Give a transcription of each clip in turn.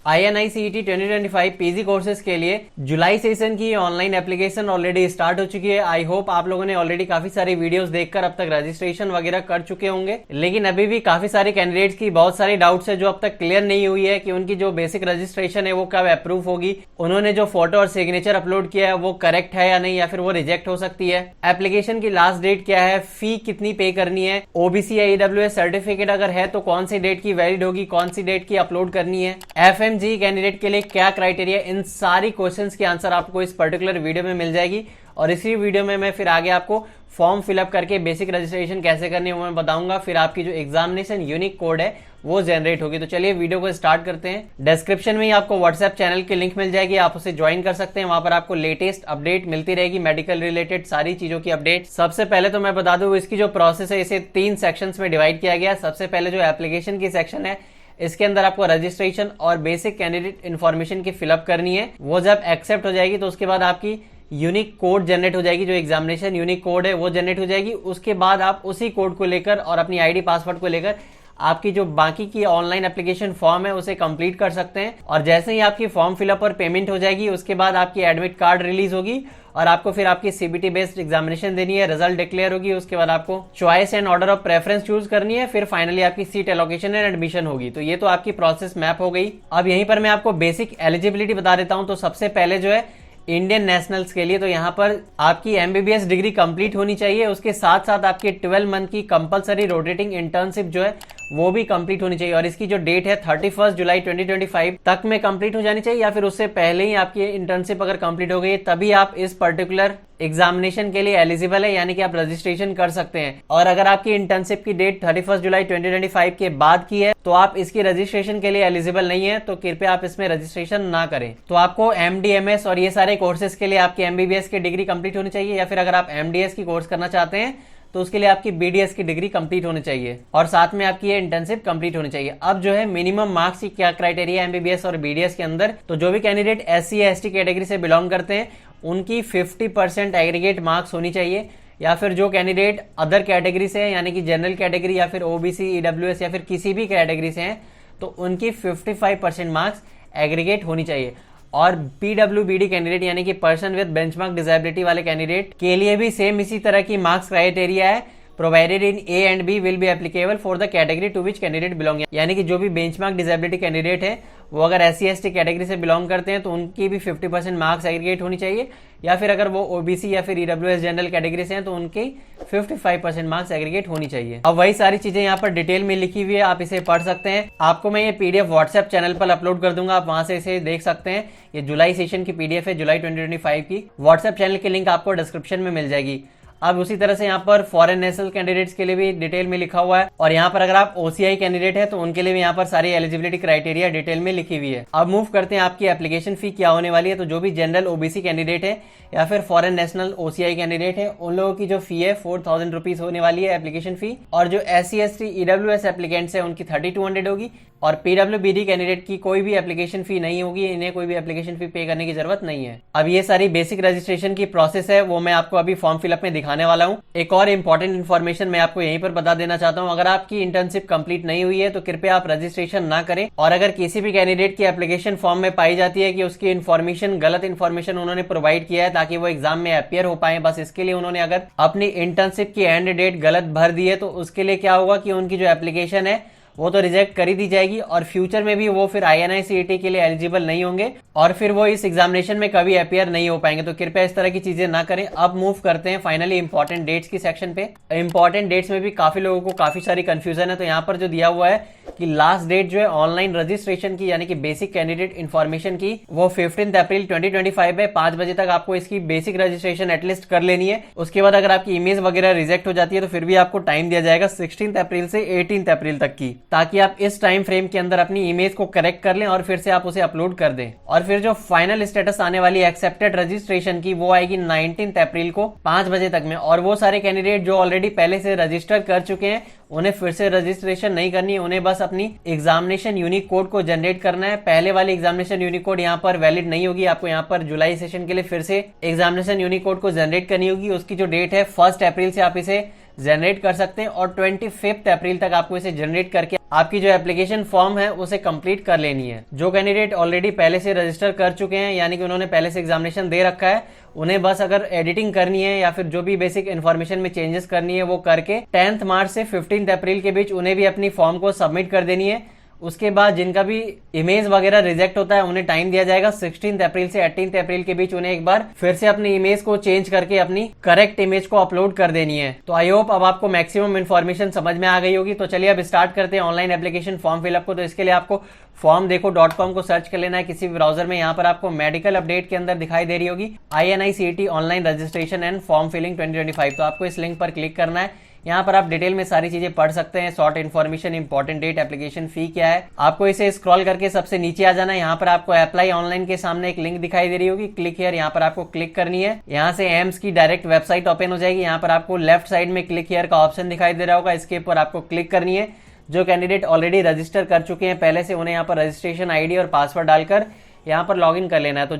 INICET 2025 PG courses के लिए जुलाई session की ऑनलाइन एप्लीकेशन ऑलरेडी स्टार्ट हो चुकी है। आई होप आप लोगों ने ऑलरेडी काफी सारी वीडियोस देखकर अब तक रजिस्ट्रेशन वगैरह कर चुके होंगे, लेकिन अभी भी काफी सारे कैंडिडेट्स की बहुत सारी डाउट्स है जो अब तक क्लियर नहीं हुई है कि उनकी जो बेसिक रजिस्ट्रेशन है वो कब अप्रूव होगी, उन्होंने जो फोटो और सिग्नेचर अपलोड किया है वो करेक्ट है या नहीं, या फिर वो रिजेक्ट हो सकती है। एप्लीकेशन की लास्ट डेट क्या है, फी कितनी पे करनी है, ओबीसी या ईडब्ल्यूएस सर्टिफिकेट अगर है तो कौन सी डेट की वैलिड होगी, कौन सी डेट की अपलोड करनी है, एफएमजी कैंडिडेट के लिए क्या क्राइटेरिया, इन सारी क्वेश्चंस की आंसर आपको इस पर्टिकुलर वीडियो में मिल जाएगी। और इसी वीडियो में मैं फिर आगे आपको फॉर्म फिलअप करके बेसिक रजिस्ट्रेशन कैसे करनी है वो मैं बताऊंगा। फिर आपकी जो एग्जामिनेशन यूनिक कोड है वो जनरेट होगी। तो चलिए वीडियो को स्टार्ट करते हैं। डिस्क्रिप्शन में ही आपको व्हाट्सएप चैनल की लिंक मिल जाएगी, आप उसे ज्वाइन कर सकते हैं। वहां पर आपको लेटेस्ट अपडेट मिलती रहेगी, मेडिकल रिलेटेड सारी चीजों की अपडेट। सबसे पहले तो मैं बता दूं इसकी जो प्रोसेस है इसे 3 सेक्शंस में डिवाइड किया गया। सबसे पहले जो एप्लीकेशन की सेक्शन है इसके अंदर आपको रजिस्ट्रेशन और बेसिक कैंडिडेट इन्फॉर्मेशन की फिलअप करनी है। वो जब एक्सेप्ट हो जाएगी तो उसके बाद आपकी यूनिक कोड जनरेट हो जाएगी, जो एग्जामिनेशन यूनिक कोड है वो जनरेट हो जाएगी। उसके बाद आप उसी कोड को लेकर और अपनी आईडी पासवर्ड को लेकर आपकी जो बाकी की ऑनलाइन एप्लीकेशन फॉर्म है उसे कंप्लीट कर सकते हैं। और जैसे ही आपकी फॉर्म फिलअप और पेमेंट हो जाएगी उसके बाद आपकी एडमिट कार्ड रिलीज होगी और आपको फिर आपकी सीबीटी बेस्ड एग्जामिनेशन देनी है, रिजल्ट डिक्लेयर होगी। उसके बाद आपको choice and order of preference choose करनी है, फिर फाइनली आपकी सीट एलोकेशन एंड एडमिशन होगी। तो ये तो आपकी प्रोसेस मैप हो गई। अब यहीं पर मैं आपको बेसिक एलिजिबिलिटी बता देता हूं। तो सबसे पहले जो है इंडियन नेशनल्स के लिए, तो यहाँ पर आपकी एमबीबीएस डिग्री कंप्लीट होनी चाहिए। उसके साथ साथ आपकी 12 मंथ की कंपलसरी रोटेटिंग इंटर्नशिप जो है वो भी कंप्लीट होनी चाहिए। और इसकी जो डेट है 31 जुलाई 2025 तक में कंप्लीट हो जानी चाहिए, या फिर उससे पहले ही आपकी इंटर्नशिप अगर कंप्लीट हो गई तभी आप इस पर्टिकुलर एग्जामिनेशन के लिए एलिजिबल है, यानी कि आप रजिस्ट्रेशन कर सकते हैं। और अगर आपकी इंटर्नशिप की डेट 31 जुलाई 2025 के बाद की है तो आप इसकी रजिस्ट्रेशन के लिए एलिजिबल नहीं है, तो कृपया आप इसमें रजिस्ट्रेशन ना करें। तो आपको एमडीएमएस और ये सारे कोर्सेज के लिए आपकी एमबीबीएस की डिग्री कंप्लीट होनी चाहिए, या फिर अगर आप एमडीएस की कोर्स करना चाहते हैं तो उसके लिए आपकी बीडीएस की डिग्री कंप्लीट होनी चाहिए और साथ में आपकी ये इंटर्नशिप कंप्लीट होनी चाहिए। अब जो है मिनिमम मार्क्स की क्या क्राइटेरिया एमबीबीएस और बीडीएस के अंदर, तो जो भी कैंडिडेट एससी या एसटी कैटेगरी से बिलोंग करते हैं उनकी 50% एग्रीगेट मार्क्स होनी चाहिए, या फिर जो कैंडिडेट अदर कैटेगरी से है यानी कि जनरल कैटेगरी या फिर ओबीसी ईडब्ल्यूएस या फिर किसी भी कैटेगरी से हैं तो उनकी 55% मार्क्स एग्रीगेट होनी चाहिए। और पीडब्ल्यूबीडी कैंडिडेट यानी कि पर्सन विद बेंचमार्क डिसेबिलिटी वाले कैंडिडेट के लिए भी सेम इसी तरह की मार्क्स क्राइटेरिया है, provided in A and B will be applicable for the category to which candidate belong. यानी कि जो भी बेंचमार्क डिसेबिलिटी कैंडिडेट है वो अगर एससी एसटी कैटेगरी से बिलोंग करते हैं तो उनकी भी 50% मार्क्स एग्रीगेट होनी चाहिए, या फिर अगर वो ओबीसी या फिर ईडब्ल्यूएस जनरल कैटेगरी से हैं तो उनकी 55% मार्क्स एग्रीगेट होनी चाहिए। अब वही सारी चीजें यहाँ पर डिटेल में लिखी हुई है, आप इसे पढ़ सकते हैं। आपको मैं ये पीडीएफ व्हाट्सएप चैनल पर अपलोड कर दूंगा, आप वहां से इसे देख सकते हैं। ये जुलाई सेशन की पीडीएफ है, जुलाई 2025 की। व्हाट्सएप चैनल की लिंक आपको डिस्क्रिप्शन में मिल जाएगी। अब उसी तरह से यहाँ पर फॉरेन नेशनल कैंडिडेट्स के लिए भी डिटेल में लिखा हुआ है, और यहाँ पर अगर आप ओसीआई कैंडिडेट है तो उनके लिए भी यहाँ पर सारी एलिजिबिलिटी क्राइटेरिया डिटेल में लिखी हुई है। अब मूव करते हैं आपकी एप्लीकेशन फी क्या होने वाली है। तो जो भी जनरल ओबीसी कैंडिडेट है या फिर फॉरेन नेशनल ओसीआई कैंडिडेट है उन लोगों की जो फी है 4000 रुपीज होने वाली है एप्लीकेशन फी। और जो एससी एसटी ईडब्ल्यूएस एप्लीकेंट्स है उनकी 3200 होगी। और पीडब्ल्यूबीडी कैंडिडेट की कोई भी एप्लीकेशन फी नहीं होगी, इन्हें कोई भी एप्लीकेशन फी पे करने की जरूरत नहीं है। अब ये सारी बेसिक रजिस्ट्रेशन की प्रोसेस है वो मैं आपको अभी फॉर्म फिलअप में दिखाने वाला हूँ। एक और इंपॉर्टेंट इन्फॉर्मेशन मैं आपको यहीं पर बता देना चाहता हूँ, अगर आपकी इंटर्नशिप कंप्लीट नहीं हुई है तो कृपया आप रजिस्ट्रेशन ना करें। और अगर किसी भी कैंडिडेट की एप्लीकेशन फॉर्म में पाई जाती है कि उसकी इन्फॉर्मेशन गलत इन्फॉर्मेशन उन्होंने प्रोवाइड किया है ताकि वो एग्जाम में अपियर हो पाए, बस इसके लिए उन्होंने अगर अपनी इंटर्नशिप की एंड डेट गलत भर दी है तो उसके लिए क्या होगा कि उनकी जो एप्लीकेशन है वो तो रिजेक्ट कर ही दी जाएगी, और फ्यूचर में भी वो फिर INICET के लिए एलिजिबल नहीं होंगे और फिर वो इस एग्जामिनेशन में कभी अपियर नहीं हो पाएंगे। तो कृपया इस तरह की चीजें ना करें। अब मूव करते हैं फाइनली इंपॉर्टेंट डेट्स की सेक्शन पे। इंपॉर्टेंट डेट्स में भी काफी लोगों को काफी सारी कंफ्यूजन है। तो यहाँ पर जो दिया हुआ है कि लास्ट डेट जो है ऑनलाइन रजिस्ट्रेशन की यानी कि बेसिक कैंडिडेट इन्फॉर्मेशन की वो 15 अप्रैल 2025 है। 5 बजे तक आपको इसकी बेसिक रजिस्ट्रेशन एटलीस्ट कर लेनी है। उसके बाद अगर आपकी इमेज वगैरह रिजेक्ट हो जाती है तो फिर भी आपको टाइम दिया जाएगा 16 अप्रैल से 18 अप्रैल तक की, ताकि आप इस टाइम फ्रेम के अंदर अपनी इमेज को करेक्ट कर लें और फिर से आप उसे अपलोड कर दें। और फिर जो फाइनल स्टेटस आने वाली एक्सेप्टेड रजिस्ट्रेशन की वो आएगी 19 अप्रैल को 5 बजे तक में। और वो सारे कैंडिडेट जो ऑलरेडी पहले से रजिस्टर कर चुके हैं उन्हें फिर से रजिस्ट्रेशन नहीं करनी है, उन्हें बस अपनी एग्जामिनेशन यूनिक कोड को जनरेट करना है। पहले वाली एग्जामिनेशन यूनिक कोड यहाँ पर वैलिड नहीं होगी, आपको यहाँ पर जुलाई सेशन के लिए फिर से एग्जामिनेशन यूनिक कोड को जनरेट करनी होगी। उसकी जो डेट है 1 अप्रैल से आप इसे जनरेट कर सकते हैं और 25 अप्रैल तक आपको इसे जनरेट करके आपकी जो एप्लीकेशन फॉर्म है उसे कंप्लीट कर लेनी है। जो कैंडिडेट ऑलरेडी पहले से रजिस्टर कर चुके हैं, यानी कि उन्होंने पहले से एग्जामिनेशन दे रखा है, उन्हें बस अगर एडिटिंग करनी है या फिर जो भी बेसिक इन्फॉर्मेशन में चेंजेस करनी है वो करके 10 मार्च से 15 अप्रैल के बीच उन्हें भी अपनी फॉर्म को सबमिट कर देनी है। उसके बाद जिनका भी इमेज वगैरह रिजेक्ट होता है उन्हें टाइम दिया जाएगा 16 अप्रैल से 18 अप्रैल के बीच, उन्हें एक बार फिर से अपनी इमेज को चेंज करके अपनी करेक्ट इमेज को अपलोड कर देनी है। तो आई होप अब आपको मैक्सिमम इन्फॉर्मेशन समझ में आ गई होगी। तो चलिए अब स्टार्ट करते हैं ऑनलाइन एप्लीकेशन फॉर्म फिलअप को। तो इसके लिए आपको formdekho.com को सर्च कर लेना है किसी भी ब्राउजर में। यहाँ पर आपको मेडिकल अपडेट के अंदर दिखाई दे रही होगी INICET online registration and form filling 2025। तो आपको इस लिंक पर क्लिक करना है। यहाँ पर आप डिटेल में सारी चीजें पढ़ सकते हैं, short information, important date, application fee क्या है। आपको इसे स्क्रॉल करके सबसे नीचे आ जाना है। यहाँ पर आपको अप्लाई ऑनलाइन के सामने एक लिंक दिखाई दे रही होगी, क्लिक हियर, यहाँ पर आपको क्लिक करनी है। यहाँ से एम्स की डायरेक्ट वेबसाइट ओपन हो जाएगी। यहाँ पर आपको लेफ्ट साइड में क्लिक हियर का ऑप्शन दिखाई दे रहा होगा, इसके ऊपर आपको क्लिक करनी है। जो कैंडिडेट ऑलरेडी रजिस्टर कर चुके हैं पहले से, उन्हें यहाँ पर रजिस्ट्रेशन आईडी और पासवर्ड डालकर यहाँ पर लॉगिन कर लेना है। तो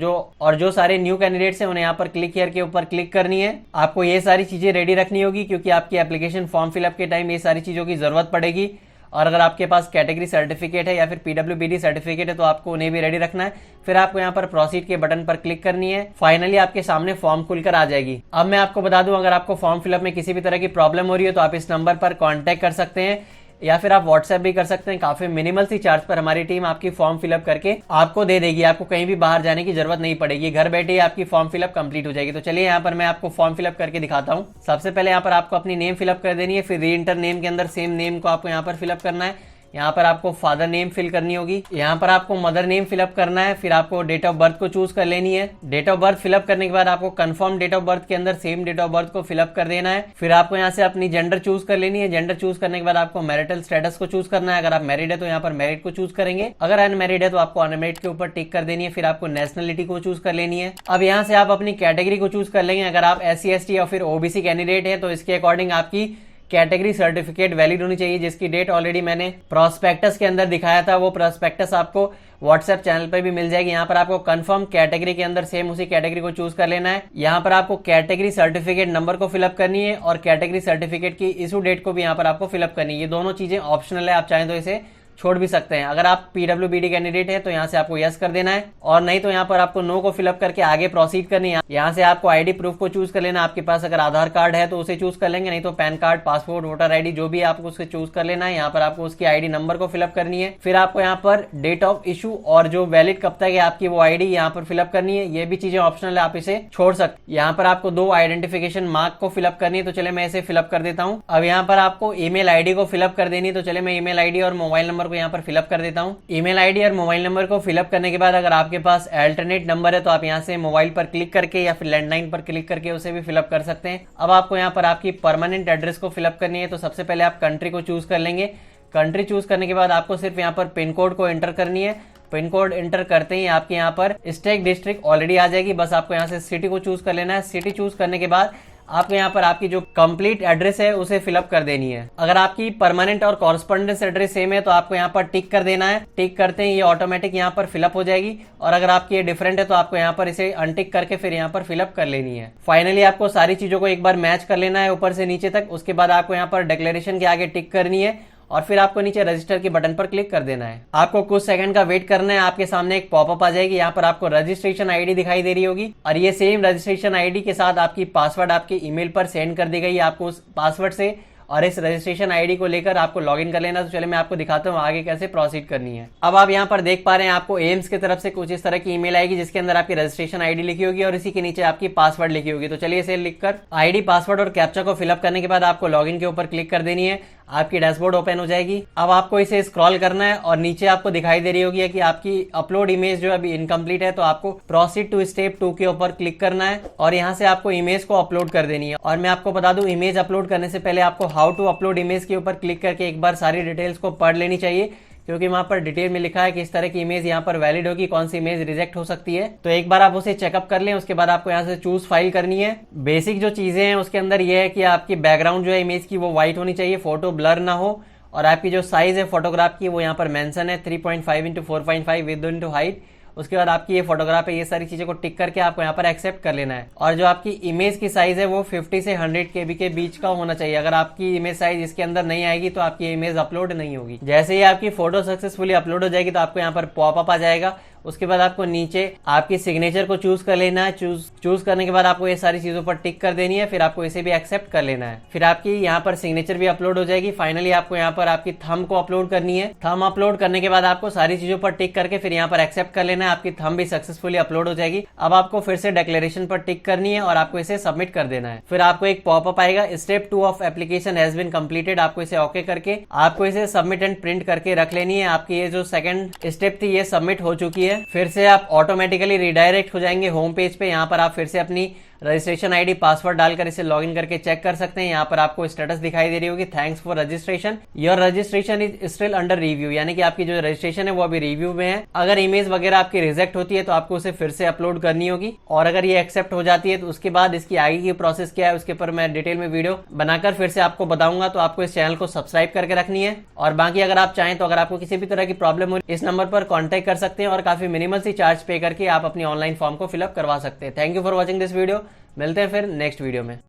जो सारे न्यू कैंडिडेट्स हैं उन्हें यहाँ पर क्लिक हियर के ऊपर क्लिक करनी है। आपको ये सारी चीजें रेडी रखनी होगी क्योंकि आपकी एप्लीकेशन फॉर्म फिलअप के टाइम ये सारी चीजों की जरूरत पड़ेगी। और अगर आपके पास कैटेगरी सर्टिफिकेट है या फिर PWBD सर्टिफिकेट है तो आपको उन्हें भी रेडी रखना है। फिर आपको यहाँ पर प्रोसीड के बटन पर क्लिक करनी है। फाइनली आपके सामने फॉर्म खुलकर आ जाएगी। अब मैं आपको बता दूं, अगर आपको फॉर्म फिलअप में किसी भी तरह की प्रॉब्लम हो रही है तो आप इस नंबर पर कॉन्टेक्ट कर सकते हैं या फिर आप व्हाट्सएप भी कर सकते हैं। काफी मिनिमल सी चार्ज पर हमारी टीम आपकी फॉर्म फिलअप करके आपको दे देगी। आपको कहीं भी बाहर जाने की जरूरत नहीं पड़ेगी, घर बैठे ही आपकी फॉर्म फिलअप कंप्लीट हो जाएगी। तो चलिए यहाँ पर मैं आपको फॉर्म फिलअप करके दिखाता हूँ। सबसे पहले यहाँ पर आपको अपनी नेम फिलअप कर देनी है, फिर री इंटर नेम के अंदर सेम नेम को आपको यहाँ पर फिलअप करना है। यहाँ पर आपको फादर नेम फिल करनी होगी, यहाँ पर आपको मदर नेम फिलअप करना है, फिर आपको डेट ऑफ बर्थ को चूज कर लेनी है। डेट ऑफ बर्थ फिलअप करने के बाद आपको कंफर्म डेट ऑफ बर्थ के अंदर सेम डेट ऑफ बर्थ को फिलअप कर देना है। फिर आपको यहाँ से अपनी जेंडर चूज कर लेनी है। जेंडर चूज करने के बाद आपको मैरिटल स्टेटस को चूज करना है। अगर आप मैरिड है तो यहाँ पर मैरिड को चूज करेंगे, अगर अनमैरिड है तो आपको अनमैरिड के ऊपर टिक कर देनी है। फिर आपको नेशनलिटी को चूज कर लेनी है। अब यहाँ से आप अपनी कैटेगरी को चूज कर लेंगे। अगर आप SC ST या फिर OBC कैंडिडेट है तो इसके अकॉर्डिंग आपकी कैटेगरी सर्टिफिकेट वैलिड होनी चाहिए, जिसकी डेट ऑलरेडी मैंने प्रोस्पेक्टस के अंदर दिखाया था। वो प्रोस्पेक्टस आपको व्हाट्सएप चैनल पर भी मिल जाएगी। यहाँ पर आपको कंफर्म कैटेगरी के अंदर सेम उसी कैटेगरी को चूज कर लेना है। यहाँ पर आपको कैटेगरी सर्टिफिकेट नंबर को फिलअप करनी है और कैटेगरी सर्टिफिकेट की इशू डेट को भी यहाँ पर आपको फिलअप करनी है। ये दोनों चीजें ऑप्शनल है, आप चाहें तो इसे छोड़ भी सकते हैं। अगर आप PWBD कैंडिडेट है तो यहाँ से आपको यस कर देना है, और नहीं तो यहाँ पर आपको नो को फिलअप करके आगे प्रोसीड करनी है। यहाँ से आपको आईडी प्रूफ को चूज कर लेना। आपके पास अगर आधार कार्ड है तो उसे चूज कर लेंगे, नहीं तो pan card, passport, voter ID जो भी आपको उससे चूज कर लेना है। यहाँ पर आपको उसकी आईडी नंबर को फिलअप करनी है। फिर आपको यहाँ पर डेट ऑफ इशू और जो वैलिड कब तक है आपकी वो आईडी यहाँ पर फिलअप करनी है। ये भी चीजें ऑप्शनल है, आप इसे छोड़ सकते। यहाँ पर आपको 2 आइडेंटिफिकेशन मार्क को फिलअप करनी है। तो चले मैं इसे फिलअप कर देता हूँ। अब यहाँ पर आपको ईमेल आईडी को फिलअप कर देनी है। तो चले मैं ईमेल आईडी और मोबाइल नंबर को यहाँ पर फिलअप कर देता हूं। ईमेल आईडी और मोबाइल नंबर को फिलअप करने के बाद अगर आपके पास अल्टरनेट नंबर है तो आप यहां से मोबाइल पर क्लिक करके या फिर लैंडलाइन पर क्लिक करके उसे भी फिलअप कर सकते हैं। अब आपको यहां पर आपकी परमानेंट एड्रेस को फिलअप करनी है। तो सबसे पहले आप कंट्री को चूज कर लेंगे। कंट्री चूज करने के बाद आपको सिर्फ यहाँ पर पिन कोड को एंटर करनी है। पिन कोड एंटर करते ही आपके यहाँ पर स्टेट डिस्ट्रिक्ट ऑलरेडी आ जाएगी। बस आपको यहाँ से सिटी को चूज कर लेना है। सिटी चूज करने के बाद आपको यहाँ पर आपकी जो कंप्लीट एड्रेस है उसे फिलअप कर देनी है। अगर आपकी परमानेंट और कॉरस्पॉन्डेंस एड्रेस सेम है तो आपको यहाँ पर टिक कर देना है। टिक करते ही ये ऑटोमेटिक यहाँ पर फिलअप हो जाएगी, और अगर आपकी ये डिफरेंट है तो आपको यहाँ पर इसे अनटिक करके फिर यहाँ पर फिलअप कर लेनी है। फाइनली आपको सारी चीजों को एक बार मैच कर लेना है ऊपर से नीचे तक। उसके बाद आपको यहाँ पर डिक्लेरेशन के आगे टिक करनी है और फिर आपको नीचे रजिस्टर के बटन पर क्लिक कर देना है। आपको कुछ सेकंड का वेट करना है। आपके सामने एक पॉपअप आ जाएगी, यहाँ पर आपको रजिस्ट्रेशन आईडी दिखाई दे रही होगी, और ये सेम रजिस्ट्रेशन आईडी के साथ आपकी पासवर्ड आपके ईमेल पर सेंड कर दी गई है। आपको उस पासवर्ड से और इस रजिस्ट्रेशन आईडी को लेकर आपको लॉगिन कर लेना। तो चले मैं आपको दिखाता हूँ आगे कैसे प्रोसीड करनी है। अब आप यहाँ पर देख पा रहे हैं आपको एम्स की तरफ से कुछ इस तरह की ईमेल आएगी जिसके अंदर आपकी रजिस्ट्रेशन आईडी लिखी होगी और इसी के नीचे आपकी पासवर्ड लिखी होगी। तो चलिए इसे लिखकर आईडी, पासवर्ड और कैप्चा को फिलअप करने के बाद आपको लॉगिन के ऊपर क्लिक कर देनी है। आपकी डैशबोर्ड ओपन हो जाएगी। अब आपको इसे स्क्रॉल करना है और नीचे आपको दिखाई दे रही होगी कि आपकी अपलोड इमेज जो अभी इनकम्प्लीट है, तो आपको प्रोसीड टू स्टेप 2 के ऊपर क्लिक करना है और यहाँ से आपको इमेज को अपलोड कर देनी है। और मैं आपको बता दूं, इमेज अपलोड करने से पहले आपको हाउ टू अपलोड इमेज के ऊपर क्लिक करके एक बार सारी डिटेल्स को पढ़ लेनी चाहिए, क्योंकि वहां पर डिटेल में लिखा है कि इस तरह की इमेज यहाँ पर वैलिड होगी, कौन सी इमेज रिजेक्ट हो सकती है। तो एक बार आप उसे चेकअप कर लें। उसके बाद आपको यहाँ से चूज फाइल करनी है। बेसिक जो चीजें हैं उसके अंदर यह है कि आपकी बैकग्राउंड जो है इमेज की वो व्हाइट होनी चाहिए, फोटो ब्लर ना हो, और आपकी जो साइज है फोटोग्राफ की वो यहाँ पर मेंशन है 3.5 x 4.5 विद इंटू हाइट, उसके बाद आपकी ये फोटोग्राफ है, ये सारी चीजें को टिक करके आपको यहाँ पर एक्सेप्ट कर लेना है। और जो आपकी इमेज की साइज है वो 50 से 100 KB के बीच का होना चाहिए। अगर आपकी इमेज साइज इसके अंदर नहीं आएगी तो आपकी इमेज अपलोड नहीं होगी। जैसे ही आपकी फोटो सक्सेसफुली अपलोड हो जाएगी तो आपको यहाँ पर पॉपअप आ जाएगा। उसके बाद आपको नीचे आपकी सिग्नेचर को चूज कर लेना है। चूज करने के बाद आपको ये सारी चीजों पर टिक कर देनी है, फिर आपको इसे भी एक्सेप्ट कर लेना है। फिर आपकी यहाँ पर सिग्नेचर भी अपलोड हो जाएगी। फाइनली आपको यहाँ पर आपकी थंब को अपलोड करनी है। थंब अपलोड करने के बाद आपको सारी चीजों पर टिक करके फिर यहाँ पर एक्सेप्ट कर लेना है। आपकी थंब भी सक्सेसफुली अपलोड हो जाएगी। अब आपको फिर से डिक्लेरेशन पर टिक करनी है और आपको इसे सबमिट कर देना है। फिर आपको एक पॉपअप आएगा, step 2 of application has been completed. आपको इसे ओके करके आपको इसे सबमिट एंड प्रिंट करके रख लेनी है। आपकी ये जो सेकंड स्टेप थी ये सबमिट हो चुकी है। फिर से आप ऑटोमेटिकली रिडायरेक्ट हो जाएंगे होम पेज पे। यहाँ पर आप फिर से अपनी रजिस्ट्रेशन आईडी पासवर्ड डालकर इसे लॉगिन करके चेक कर सकते हैं। यहाँ पर आपको स्टेटस दिखाई दे रही होगी, thanks for registration, your registration is still under review, यानी कि आपकी जो रजिस्ट्रेशन है वो अभी रिव्यू में है। अगर इमेज वगैरह आपकी रिजेक्ट होती है तो आपको उसे फिर से अपलोड करनी होगी, और अगर ये एक्सेप्ट हो जाती है तो उसके बाद इसकी आगे की प्रोसेस क्या है उसके ऊपर मैं डिटेल में वीडियो बनाकर फिर से आपको बताऊंगा। तो आपको इस चैनल को सब्सक्राइब करके रखनी है। और बाकी अगर आप चाहें तो अगर आपको किसी भी तरह की प्रॉब्लम हो इस नंबर पर कॉन्टेक्ट कर सकते हैं और काफी मिनिमल सी चार्ज पे करके आप अपनी ऑनलाइन फॉर्म को फिलअप करवा सकते हैं। Thank you for watching this video. मिलते हैं फिर नेक्स्ट वीडियो में।